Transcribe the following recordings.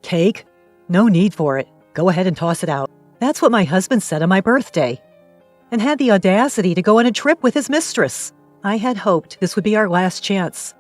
Cake? No need for it. Go ahead and toss it out. That's what my husband said on my birthday. And had the audacity to go on a trip with his mistress. I had hoped this would be our last chance.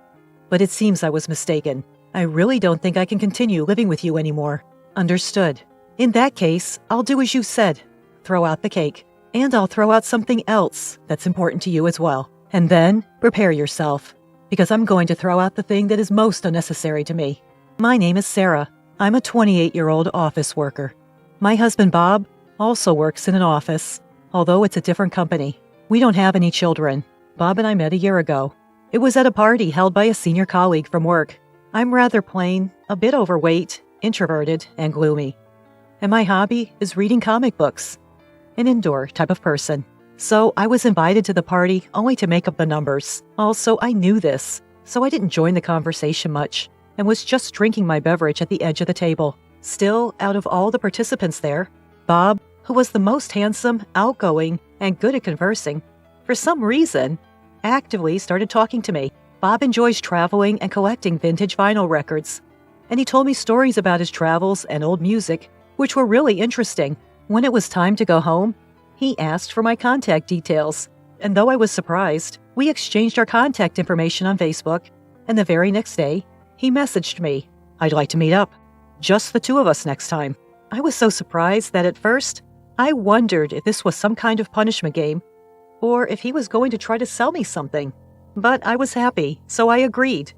But it seems I was mistaken. I really don't think I can continue living with you anymore. Understood. In that case, I'll do as you said. Throw out the cake. And I'll throw out something else that's important to you as well. And then, prepare yourself. Because I'm going to throw out the thing that is most unnecessary to me. My name is Sarah. I'm a 28-year-old office worker. My husband Bob also works in an office, although it's a different company. We don't have any children. Bob and I met a year ago. It was at a party held by a senior colleague from work. I'm rather plain, a bit overweight, introverted, and gloomy. And my hobby is reading comic books. An indoor type of person. So I was invited to the party only to make up the numbers. Also, I knew this, so I didn't join the conversation much and was just drinking my beverage at the edge of the table. Still, out of all the participants there, Bob, who was the most handsome, outgoing, and good at conversing, for some reason, actively started talking to me. Bob enjoys traveling and collecting vintage vinyl records, and he told me stories about his travels and old music, which were really interesting. When it was time to go home, he asked for my contact details, and though I was surprised, we exchanged our contact information on Facebook, and the very next day, he messaged me, "I'd like to meet up. Just the two of us next time." I was so surprised that at first, I wondered if this was some kind of punishment game, or if he was going to try to sell me something. But I was happy, so I agreed,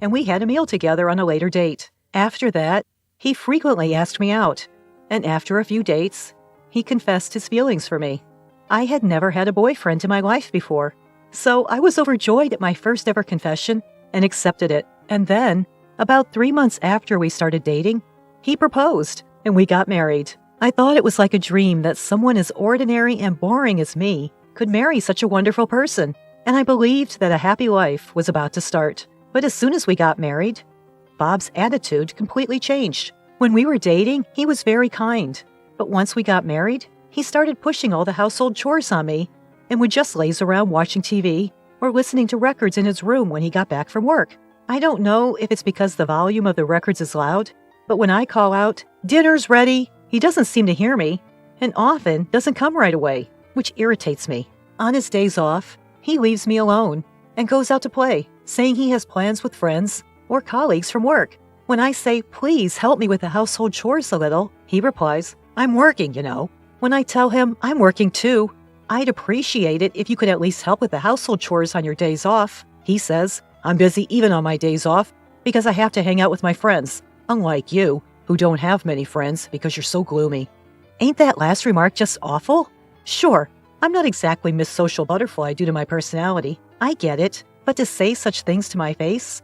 and we had a meal together on a later date. After that, he frequently asked me out, and after a few dates, he confessed his feelings for me. I had never had a boyfriend in my life before, so I was overjoyed at my first ever confession and accepted it. And then, about 3 months after we started dating, he proposed, and we got married. I thought it was like a dream that someone as ordinary and boring as me could marry such a wonderful person, and I believed that a happy life was about to start. But as soon as we got married, Bob's attitude completely changed. When we were dating, he was very kind. But once we got married, he started pushing all the household chores on me and would just laze around watching TV or listening to records in his room when he got back from work. I don't know if it's because the volume of the records is loud, but when I call out, "Dinner's ready," he doesn't seem to hear me and often doesn't come right away, which irritates me. On his days off, he leaves me alone and goes out to play, saying he has plans with friends or colleagues from work. When I say, "Please help me with the household chores a little," he replies, "I'm working, you know." When I tell him I'm working too, "I'd appreciate it if you could at least help with the household chores on your days off," he says, "I'm busy even on my days off because I have to hang out with my friends, unlike you, who don't have many friends because you're so gloomy." Ain't that last remark just awful? Sure, I'm not exactly Miss Social Butterfly due to my personality. I get it, but to say such things to my face?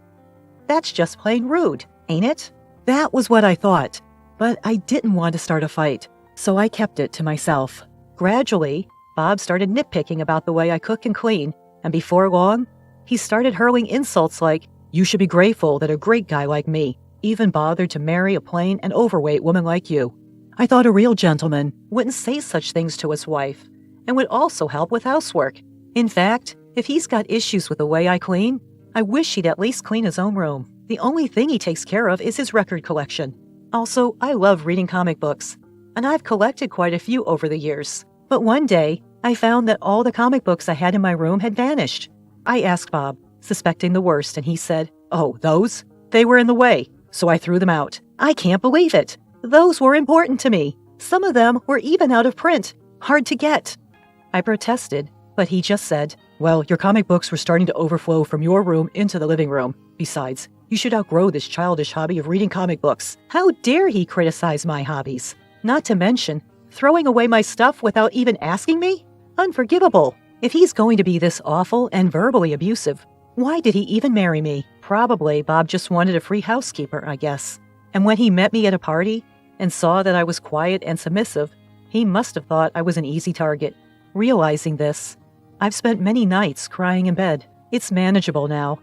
That's just plain rude, ain't it? That was what I thought, but I didn't want to start a fight, so I kept it to myself. Gradually, Bob started nitpicking about the way I cook and clean, and before long, he started hurling insults like, "You should be grateful that a great guy like me even bothered to marry a plain and overweight woman like you." I thought a real gentleman wouldn't say such things to his wife and would also help with housework. In fact, if he's got issues with the way I clean, I wish he'd at least clean his own room. The only thing he takes care of is his record collection. Also, I love reading comic books, and I've collected quite a few over the years. But one day, I found that all the comic books I had in my room had vanished. I asked Bob, suspecting the worst, and he said, "Oh, those? They were in the way, so I threw them out." I can't believe it. Those were important to me. Some of them were even out of print, hard to get. I protested, but he just said, "Well, your comic books were starting to overflow from your room into the living room. Besides, you should outgrow this childish hobby of reading comic books." How dare he criticize my hobbies? Not to mention, throwing away my stuff without even asking me? Unforgivable. If he's going to be this awful and verbally abusive, why did he even marry me? Probably Bob just wanted a free housekeeper, I guess. And when he met me at a party and saw that I was quiet and submissive, he must have thought I was an easy target. Realizing this, I've spent many nights crying in bed. It's manageable now.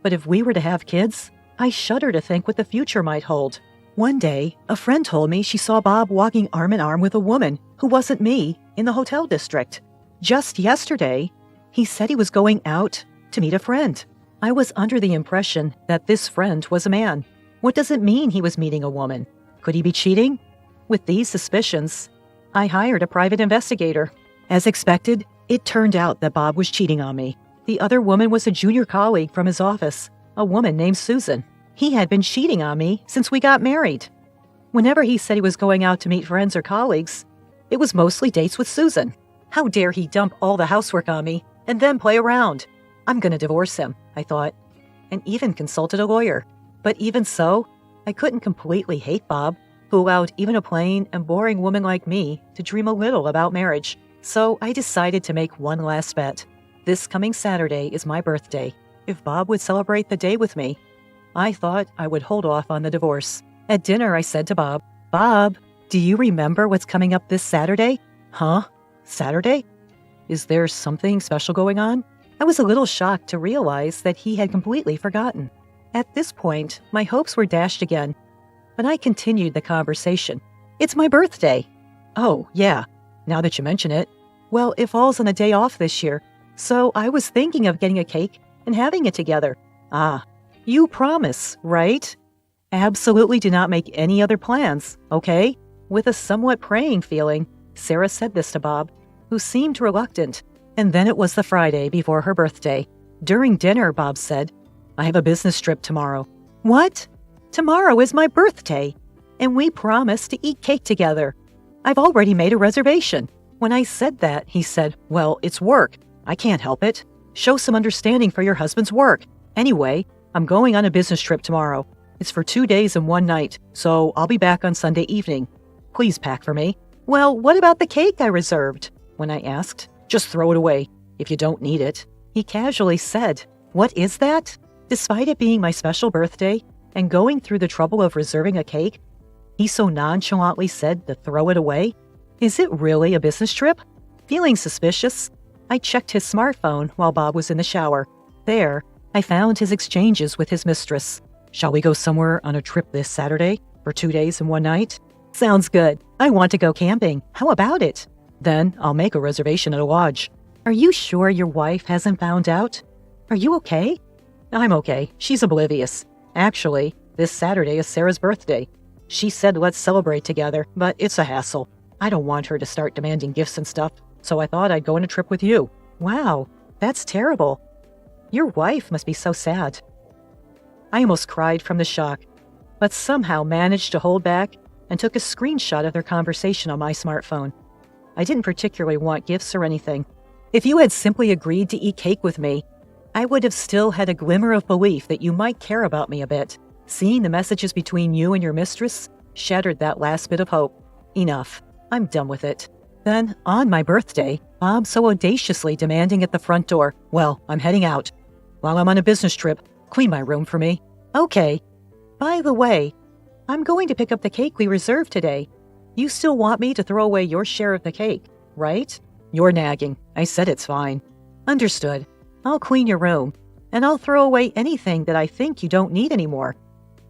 But if we were to have kids, I shudder to think what the future might hold. One day, a friend told me she saw Bob walking arm in arm with a woman who wasn't me in the hotel district. Just yesterday, he said he was going out to meet a friend. I was under the impression that this friend was a man. What does it mean he was meeting a woman? Could he be cheating? With these suspicions, I hired a private investigator. As expected, it turned out that Bob was cheating on me. The other woman was a junior colleague from his office, a woman named Susan. He had been cheating on me since we got married. Whenever he said he was going out to meet friends or colleagues, it was mostly dates with Susan. How dare he dump all the housework on me and then play around? I'm going to divorce him, I thought, and even consulted a lawyer. But even so, I couldn't completely hate Bob, who allowed even a plain and boring woman like me to dream a little about marriage. So I decided to make one last bet. This coming Saturday is my birthday. If Bob would celebrate the day with me, I thought I would hold off on the divorce. At dinner, I said to Bob, "Bob, do you remember what's coming up this Saturday?" "Huh? Saturday? Is there something special going on?" I was a little shocked to realize that he had completely forgotten. At this point, my hopes were dashed again, but I continued the conversation. "It's my birthday." "Oh, yeah, now that you mention it. Well, it falls on a day off this year, so I was thinking of getting a cake and having it together." "Ah, you promise, right?" "Absolutely do not make any other plans, okay?" With a somewhat praying feeling, Sarah said this to Bob, who seemed reluctant. And then it was the Friday before her birthday. During dinner, Bob said, "I have a business trip tomorrow." "What? Tomorrow is my birthday, and we promised to eat cake together. I've already made a reservation." When I said that, he said, "Well, it's work. I can't help it. Show some understanding for your husband's work. Anyway, I'm going on a business trip tomorrow. It's for 2 days and 1 night, so I'll be back on Sunday evening. Please pack for me." "Well, what about the cake I reserved?" When I asked. "Just throw it away if you don't need it." He casually said, "What is that?" Despite it being my special birthday and going through the trouble of reserving a cake, he so nonchalantly said to throw it away. Is it really a business trip? Feeling suspicious, I checked his smartphone while Bob was in the shower. There, I found his exchanges with his mistress. "Shall we go somewhere on a trip this Saturday for 2 days and 1 night?" "Sounds good. I want to go camping. How about it?" "Then I'll make a reservation at a lodge." "Are you sure your wife hasn't found out? Are you okay?" "I'm okay. She's oblivious. Actually, this Saturday is Sarah's birthday. She said let's celebrate together, but it's a hassle. I don't want her to start demanding gifts and stuff, so I thought I'd go on a trip with you." "Wow, that's terrible. Your wife must be so sad." I almost cried from the shock, but somehow managed to hold back and took a screenshot of their conversation on my smartphone. I didn't particularly want gifts or anything. If you had simply agreed to eat cake with me, I would have still had a glimmer of belief that you might care about me a bit. Seeing the messages between you and your mistress shattered that last bit of hope. Enough. I'm done with it. Then, on my birthday, Bob so audaciously demanding at the front door, "Well, I'm heading out. While I'm on a business trip, clean my room for me." "Okay. By the way, I'm going to pick up the cake we reserved today. You still want me to throw away your share of the cake, right?" "You're nagging. I said it's fine." "Understood. I'll clean your room, and I'll throw away anything that I think you don't need anymore.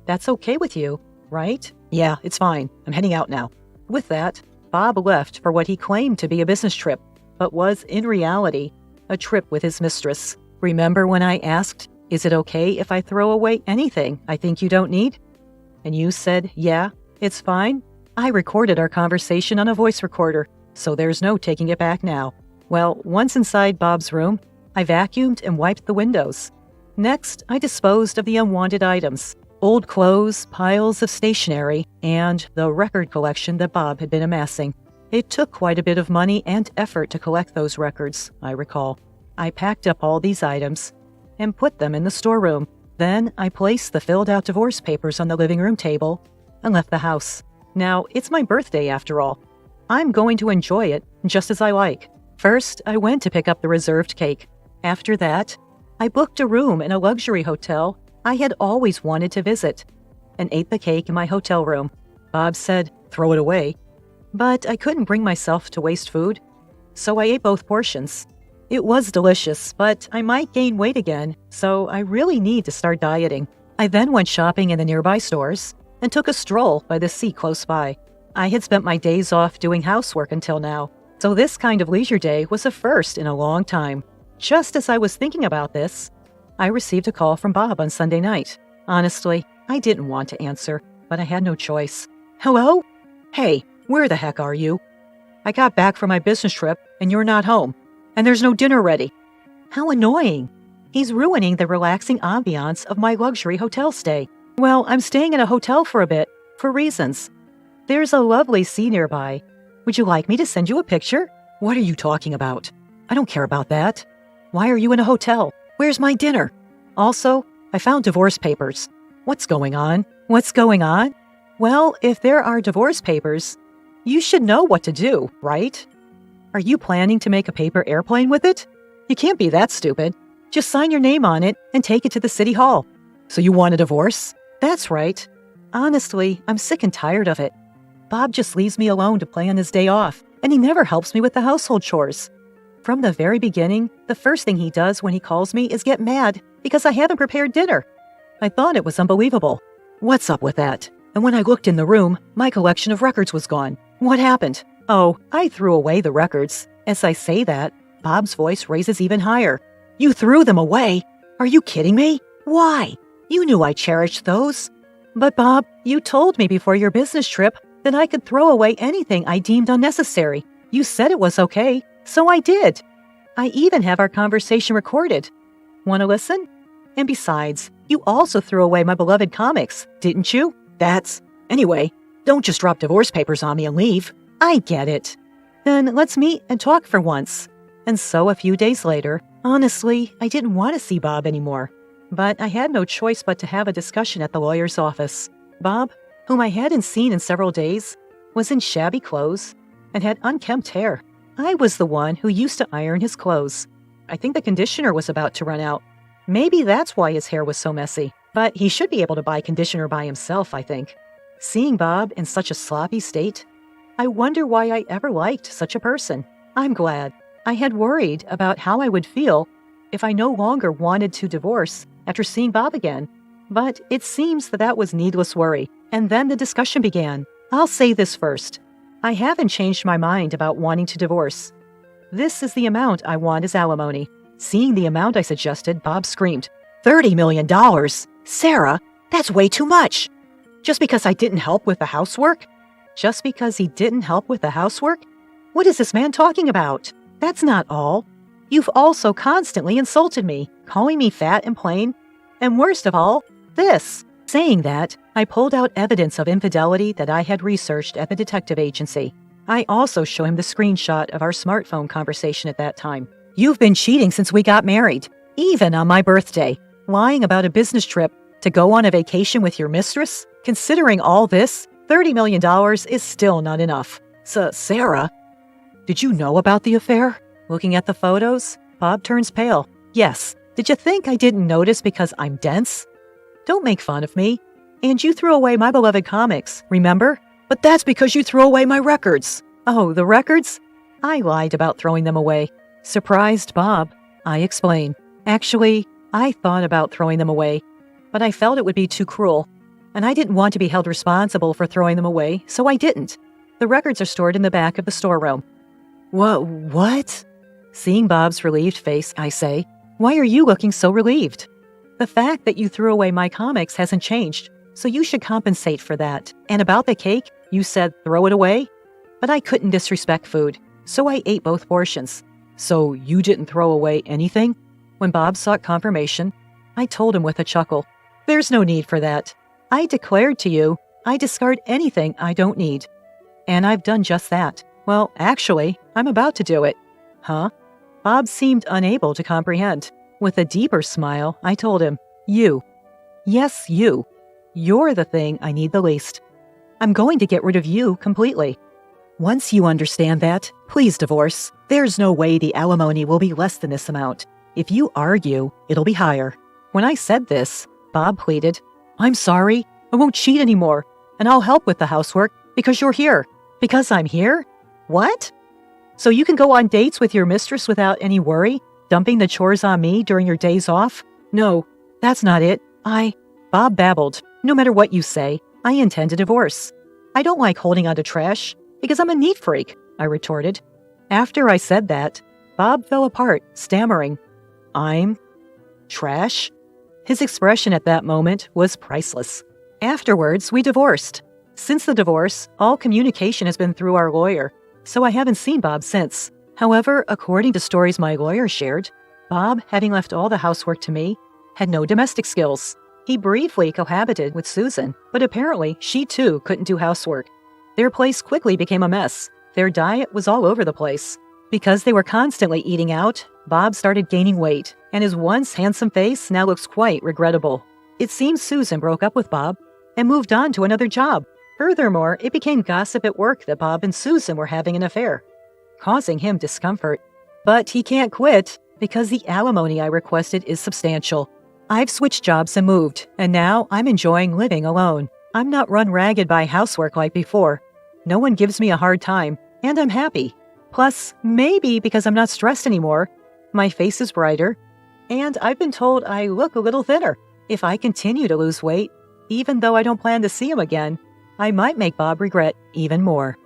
That's okay with you, right?" "Yeah, it's fine. I'm heading out now." With that, Bob left for what he claimed to be a business trip, but was in reality a trip with his mistress. Remember when I asked, "Is it okay if I throw away anything I think you don't need?" And you said, "Yeah, it's fine"? I recorded our conversation on a voice recorder, so there's no taking it back now. Well, once inside Bob's room, I vacuumed and wiped the windows. Next, I disposed of the unwanted items. Old clothes, piles of stationery, and the record collection that Bob had been amassing. It took quite a bit of money and effort to collect those records, I recall. I packed up all these items and put them in the storeroom. Then I placed the filled-out divorce papers on the living room table and left the house. Now, it's my birthday after all. I'm going to enjoy it just as I like. First, I went to pick up the reserved cake. After that, I booked a room in a luxury hotel I had always wanted to visit and ate the cake in my hotel room. Bob said, "Throw it away." But I couldn't bring myself to waste food, so I ate both portions. It was delicious, but I might gain weight again, so I really need to start dieting. I then went shopping in the nearby stores and took a stroll by the sea close by. I had spent my days off doing housework until now, so this kind of leisure day was a first in a long time. Just as I was thinking about this, I received a call from Bob on Sunday night. Honestly, I didn't want to answer, but I had no choice. Hello? Hey, where the heck are you? I got back from my business trip and you're not home, and there's no dinner ready. How annoying. He's ruining the relaxing ambiance of my luxury hotel stay. Well, I'm staying in a hotel for a bit, for reasons. There's a lovely sea nearby. Would you like me to send you a picture? What are you talking about? I don't care about that. Why are you in a hotel? Where's my dinner? Also, I found divorce papers. What's going on? What's going on? Well, if there are divorce papers, you should know what to do, right? Are you planning to make a paper airplane with it? You can't be that stupid. Just sign your name on it and take it to the city hall. So you want a divorce? That's right. Honestly, I'm sick and tired of it. Bob just leaves me alone to play on his day off, and he never helps me with the household chores. From the very beginning, the first thing he does when he calls me is get mad because I haven't prepared dinner. I thought it was unbelievable. What's up with that? And when I looked in the room, my collection of records was gone. What happened? Oh, I threw away the records. As I say that, Bob's voice raises even higher. You threw them away? Are you kidding me? Why? You knew I cherished those. But Bob, you told me before your business trip that I could throw away anything I deemed unnecessary. You said it was okay, so I did. I even have our conversation recorded. Want to listen? And besides, you also threw away my beloved comics, didn't you? Anyway, don't just drop divorce papers on me and leave. I get it. Then let's meet and talk for once. And so a few days later, honestly, I didn't want to see Bob anymore. But I had no choice but to have a discussion at the lawyer's office. Bob, whom I hadn't seen in several days, was in shabby clothes and had unkempt hair. I was the one who used to iron his clothes. I think the conditioner was about to run out. Maybe that's why his hair was so messy. But he should be able to buy conditioner by himself, I think. Seeing Bob in such a sloppy state, I wonder why I ever liked such a person. I'm glad. I had worried about how I would feel if I no longer wanted to divorce after seeing Bob again. But it seems that was needless worry. And then the discussion began. I'll say this first. I haven't changed my mind about wanting to divorce. This is the amount I want as alimony. Seeing the amount I suggested, Bob screamed, $30 million? Sarah, that's way too much. Just because I didn't help with the housework? Just because he didn't help with the housework? What is this man talking about? That's not all. You've also constantly insulted me, calling me fat and plain. And worst of all, this. Saying that, I pulled out evidence of infidelity that I had researched at the detective agency. I also show him the screenshot of our smartphone conversation at that time. You've been cheating since we got married, even on my birthday. Lying about a business trip to go on a vacation with your mistress? Considering all this, $30 million is still not enough. So, Sarah, did you know about the affair? Looking at the photos, Bob turns pale. Yes. Did you think I didn't notice because I'm dense? Don't make fun of me. And you threw away my beloved comics, remember? But that's because you threw away my records. Oh, the records? I lied about throwing them away. Surprised Bob, I explain. Actually, I thought about throwing them away, but I felt it would be too cruel, and I didn't want to be held responsible for throwing them away, so I didn't. The records are stored in the back of the storeroom. What? Seeing Bob's relieved face, I say, why are you looking so relieved? The fact that you threw away my comics hasn't changed, so you should compensate for that. And about the cake, you said throw it away? But I couldn't disrespect food, so I ate both portions. So you didn't throw away anything? When Bob sought confirmation, I told him with a chuckle, there's no need for that. I declared to you, I discard anything I don't need. And I've done just that. Well, actually, I'm about to do it. Huh? Bob seemed unable to comprehend. With a deeper smile, I told him, you. Yes, you. You're the thing I need the least. I'm going to get rid of you completely. Once you understand that, please divorce. There's no way the alimony will be less than this amount. If you argue, it'll be higher. When I said this, Bob pleaded, I'm sorry, I won't cheat anymore, and I'll help with the housework because you're here. Because I'm here? What? So you can go on dates with your mistress without any worry, dumping the chores on me during your days off? No, that's not it. Bob babbled, no matter what you say, I intend to divorce. I don't like holding on to trash because I'm a neat freak, I retorted. After I said that, Bob fell apart, stammering, I'm trash? His expression at that moment was priceless. Afterwards, we divorced. Since the divorce, all communication has been through our lawyer, so I haven't seen Bob since. However, according to stories my lawyer shared, Bob, having left all the housework to me, had no domestic skills. He briefly cohabited with Susan, but apparently she too couldn't do housework. Their place quickly became a mess. Their diet was all over the place. Because they were constantly eating out, Bob started gaining weight, and his once handsome face now looks quite regrettable. It seems Susan broke up with Bob and moved on to another job. Furthermore, it became gossip at work that Bob and Susan were having an affair, causing him discomfort. But he can't quit because the alimony I requested is substantial. I've switched jobs and moved, and now I'm enjoying living alone. I'm not run ragged by housework like before. No one gives me a hard time, and I'm happy. Plus, maybe because I'm not stressed anymore, my face is brighter, and I've been told I look a little thinner. If I continue to lose weight, even though I don't plan to see him again, I might make Bob regret even more.